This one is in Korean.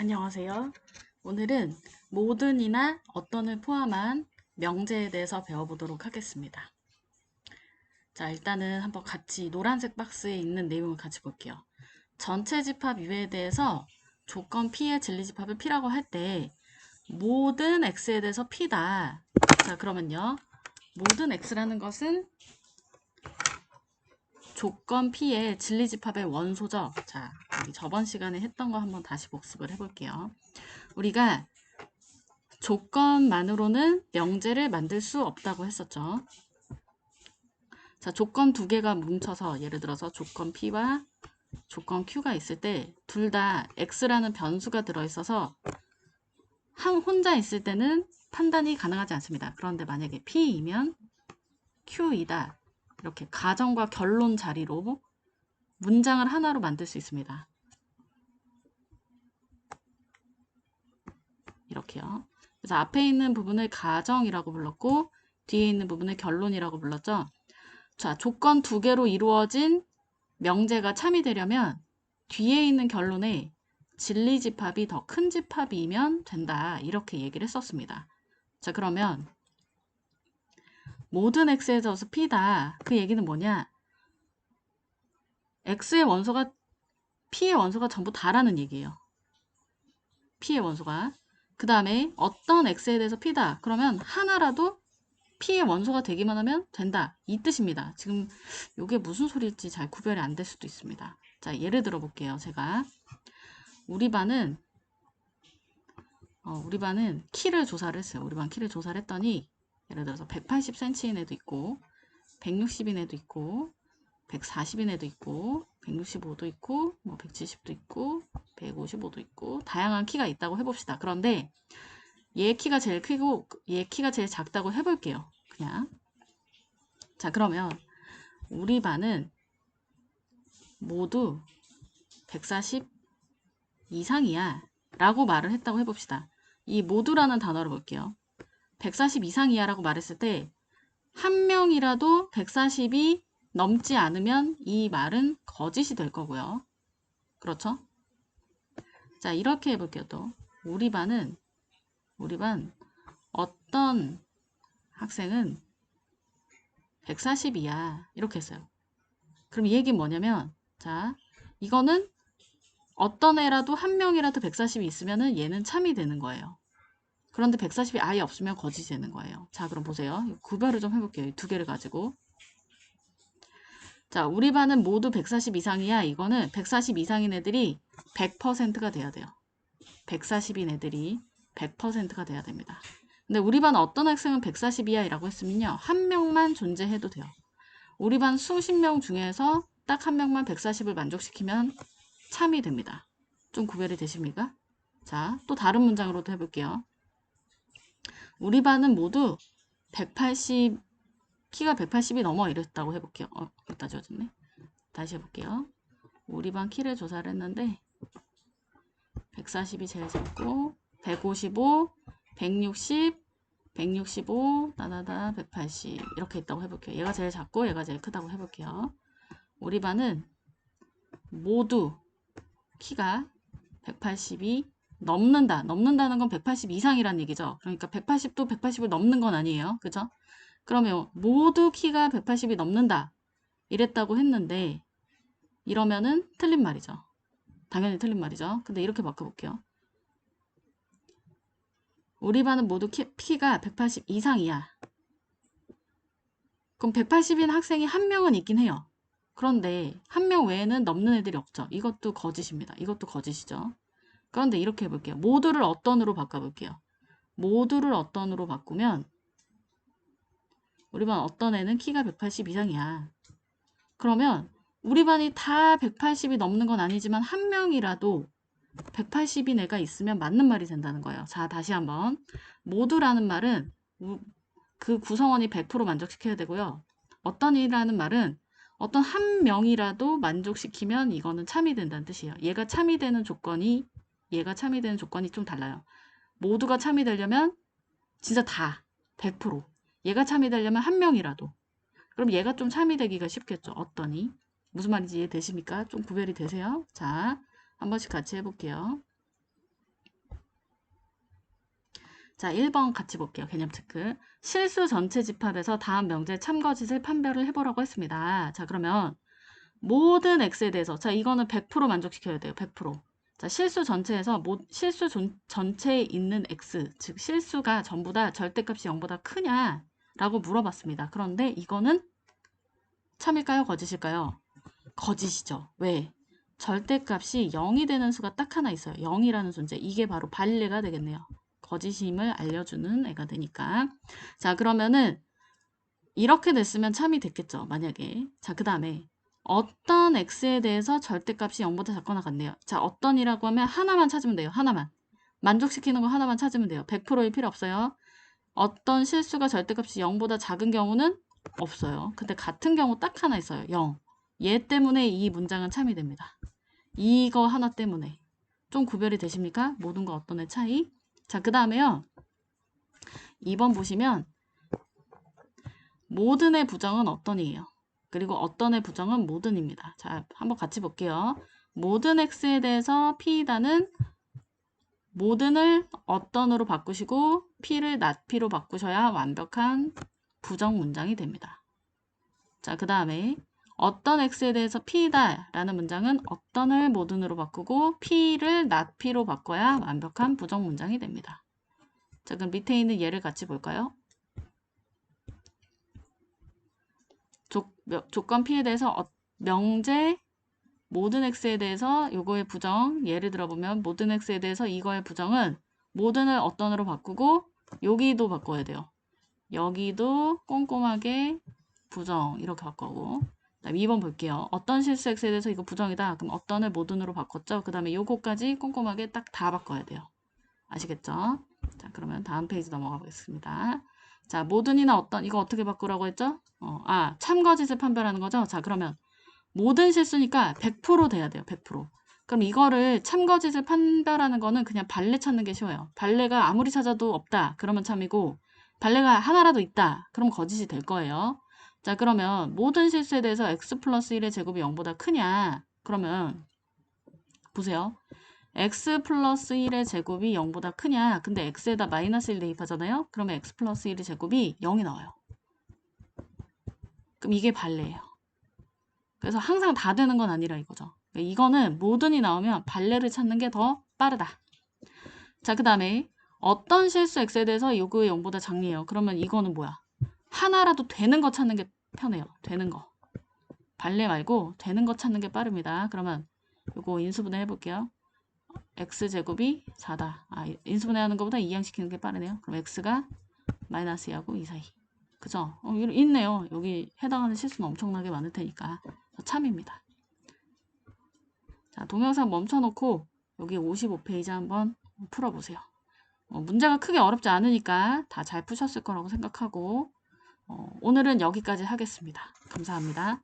안녕하세요. 오늘은 모든이나 어떤을 포함한 명제에 대해서 배워보도록 하겠습니다. 자, 일단은 한번 같이 노란색 박스에 있는 내용을 같이 볼게요. 전체 집합 U에 대해서 조건 P의 진리집합을 P라고 할 때 모든 X에 대해서 P다. 자, 그러면요. 모든 X라는 것은 조건 P의 진리집합의 원소죠. 자, 우리 저번 시간에 했던 거 한번 다시 복습을 해볼게요. 우리가 조건만으로는 명제를 만들 수 없다고 했었죠. 자, 조건 두 개가 뭉쳐서 예를 들어서 조건 P와 조건 Q가 있을 때 둘 다 X라는 변수가 들어있어서 혼자 있을 때는 판단이 가능하지 않습니다. 그런데 만약에 P이면 Q이다. 이렇게 가정과 결론 자리로 문장을 하나로 만들 수 있습니다. 이렇게요. 그래서 앞에 있는 부분을 가정이라고 불렀고 뒤에 있는 부분을 결론이라고 불렀죠. 자, 조건 두 개로 이루어진 명제가 참이 되려면 뒤에 있는 결론에 진리집합이 더 큰 집합이면 된다. 이렇게 얘기를 했었습니다. 자, 그러면 모든 x에 대해서 p다. 그 얘기는 뭐냐? x의 원소가 p의 원소가 전부 다라는 얘기예요. p의 원소가. 그 다음에 어떤 x에 대해서 p다. 그러면 하나라도 P의 원소가 되기만 하면 된다. 이 뜻입니다. 지금 이게 무슨 소리일지 잘 구별이 안 될 수도 있습니다. 자, 예를 들어 볼게요. 제가 우리 반은 키를 조사를 했어요. 우리 반 키를 조사를 했더니 예를 들어서 180cm인 애도 있고 160인 애도 있고 140인 애도 있고 165도 있고 뭐 170도 있고 155도 있고 다양한 키가 있다고 해봅시다. 그런데 얘 키가 제일 크고 얘 키가 제일 작다고 해볼게요. 그냥. 자, 그러면 우리 반은 모두 140 이상이야 라고 말을 했다고 해봅시다. 이 모두라는 단어를 볼게요. 140 이상이야 라고 말했을 때 한 명이라도 140이 넘지 않으면 이 말은 거짓이 될 거고요. 그렇죠? 자, 이렇게 해볼게요. 또 우리 반 어떤 학생은 140이야 이렇게 했어요. 그럼 이 얘기는 뭐냐면 자, 이거는 어떤 애라도 한 명이라도 140이 있으면 얘는 참이 되는 거예요. 그런데 140이 아예 없으면 거짓이 되는 거예요. 자, 그럼 보세요. 구별을 좀 해볼게요. 이 두 개를 가지고. 자, 우리 반은 모두 140 이상이야. 이거는 140 이상인 애들이 100%가 돼야 돼요. 140인 애들이 100%가 돼야 됩니다. 근데 우리 반 어떤 학생은 140이야 라고 했으면요. 한 명만 존재해도 돼요. 우리 반 수십 명 중에서 딱 한 명만 140을 만족시키면 참이 됩니다. 좀 구별이 되십니까? 자, 또 다른 문장으로도 해볼게요. 우리 반은 모두 180, 키가 180이 넘어 이랬다고 해볼게요. 여기다 지워졌네. 다시 해볼게요. 우리 반 키를 조사를 했는데 140이 제일 작고 155, 160, 165, 나나다 180 이렇게 있다고 해볼게요. 얘가 제일 작고 얘가 제일 크다고 해볼게요. 우리 반은 모두 키가 180이 넘는다. 넘는다는 건 180 이상이란 얘기죠. 그러니까 180도 180을 넘는 건 아니에요. 그죠? 그러면 모두 키가 180이 넘는다. 이랬다고 했는데 이러면은 틀린 말이죠. 당연히 틀린 말이죠. 근데 이렇게 바꿔볼게요. 우리 반은 모두 키가 180 이상이야. 그럼 180인 학생이 한 명은 있긴 해요. 그런데 한 명 외에는 넘는 애들이 없죠. 이것도 거짓입니다. 이것도 거짓이죠. 그런데 이렇게 해볼게요. 모두를 어떤으로 바꿔볼게요. 모두를 어떤으로 바꾸면 우리 반 어떤 애는 키가 180 이상이야. 그러면 우리 반이 다 180이 넘는 건 아니지만 한 명이라도 180인 애가 있으면 맞는 말이 된다는 거예요. 자, 다시 한번. 모두라는 말은 그 구성원이 100% 만족시켜야 되고요. 어떤 이라는 말은 어떤 한 명이라도 만족시키면 이거는 참이 된다는 뜻이에요. 얘가 참이 되는 조건이 좀 달라요. 모두가 참이 되려면 진짜 다 100%. 얘가 참이 되려면 한 명이라도. 그럼 얘가 좀 참이 되기가 쉽겠죠. 어떠니? 무슨 말인지 이해되십니까? 좀 구별이 되세요? 자, 한 번씩 같이 해볼게요. 자, 1번 같이 볼게요. 개념 체크. 실수 전체 집합에서 다음 명제 참거짓을 판별을 해보라고 했습니다. 자, 그러면 모든 x에 대해서, 자, 이거는 100% 만족시켜야 돼요. 100%. 자, 실수 전체에서 실수 전체에 있는 x, 즉 실수가 전부 다 절대값이 0보다 크냐 라고 물어봤습니다. 그런데 이거는 참일까요? 거짓일까요? 거짓이죠. 왜? 절대값이 0이 되는 수가 딱 하나 있어요. 0이라는 존재. 이게 바로 발레가 되겠네요. 거짓임을 알려주는 애가 되니까. 자, 그러면은 이렇게 됐으면 참이 됐겠죠. 만약에. 자, 그 다음에 어떤 x에 대해서 절대값이 0보다 작거나 같네요. 자, 어떤이라고 하면 하나만 찾으면 돼요. 하나만. 만족시키는 거 하나만 찾으면 돼요. 100%일 필요 없어요. 어떤 실수가 절대값이 0보다 작은 경우는 없어요. 근데 같은 경우 딱 하나 있어요. 0. 얘 때문에 이 문장은 참이 됩니다. 이거 하나 때문에. 좀 구별이 되십니까? 모든 거 어떤의 차이? 자, 그 다음에요. 2번 보시면 모든의 부정은 어떤이에요. 그리고 어떤의 부정은 모든입니다. 자, 한번 같이 볼게요. 모든 x에 대해서 p다는 모든을 어떤으로 바꾸시고 p를 not p로 바꾸셔야 완벽한 부정 문장이 됩니다. 자, 그 다음에 어떤 x에 대해서 p다 라는 문장은 어떤을 모든으로 바꾸고 p를 not p로 바꿔야 완벽한 부정 문장이 됩니다. 자, 그럼 밑에 있는 예를 같이 볼까요? 조건 p에 대해서 명제 모든 x에 대해서 요거의 부정, 예를 들어보면 모든 x에 대해서 이거의 부정은 모든을 어떤으로 바꾸고 여기도 바꿔야 돼요. 여기도 꼼꼼하게 부정 이렇게 바꾸고. 그다음 2번 볼게요. 어떤 실수 x에 대해서 이거 부정이다. 그럼 어떤을 모든으로 바꿨죠. 그 다음에 요거까지 꼼꼼하게 딱 다 바꿔야 돼요. 아시겠죠? 자, 그러면 다음 페이지 넘어가 보겠습니다. 자, 모든이나 어떤 이거 어떻게 바꾸라고 했죠? 참거짓을 판별하는 거죠. 자, 그러면 모든 실수니까 100% 돼야 돼요. 100%. 그럼 이거를 참거짓을 판별하는 거는 그냥 발레 찾는 게 쉬워요. 발레가 아무리 찾아도 없다. 그러면 참이고 발레가 하나라도 있다. 그럼 거짓이 될 거예요. 자, 그러면 모든 실수에 대해서 x 플러스 1의 제곱이 0보다 크냐? 그러면 보세요. x 플러스 1의 제곱이 0보다 크냐? 근데 x에다 마이너스 1 대입하잖아요. 그러면 x 플러스 1의 제곱이 0이 나와요. 그럼 이게 발레예요. 그래서 항상 다 되는 건 아니라 이거죠. 이거는 모든이 나오면 발레를 찾는 게 더 빠르다. 자, 그 다음에 어떤 실수 x에 대해서 요거 0보다 작네요. 그러면 이거는 뭐야? 하나라도 되는 거 찾는 게 편해요. 되는 거. 발레 말고 되는 거 찾는 게 빠릅니다. 그러면 요거 인수분해 해볼게요. x제곱이 4다. 인수분해하는 것보다 이항시키는 게 빠르네요. 그럼 x가 마이너스 2하고 2 사이. 그죠? 있네요. 여기 해당하는 실수는 엄청나게 많을 테니까 참입니다. 자, 동영상 멈춰놓고 여기 55페이지 한번 풀어보세요. 문제가 크게 어렵지 않으니까 다 잘 푸셨을 거라고 생각하고 오늘은 여기까지 하겠습니다. 감사합니다.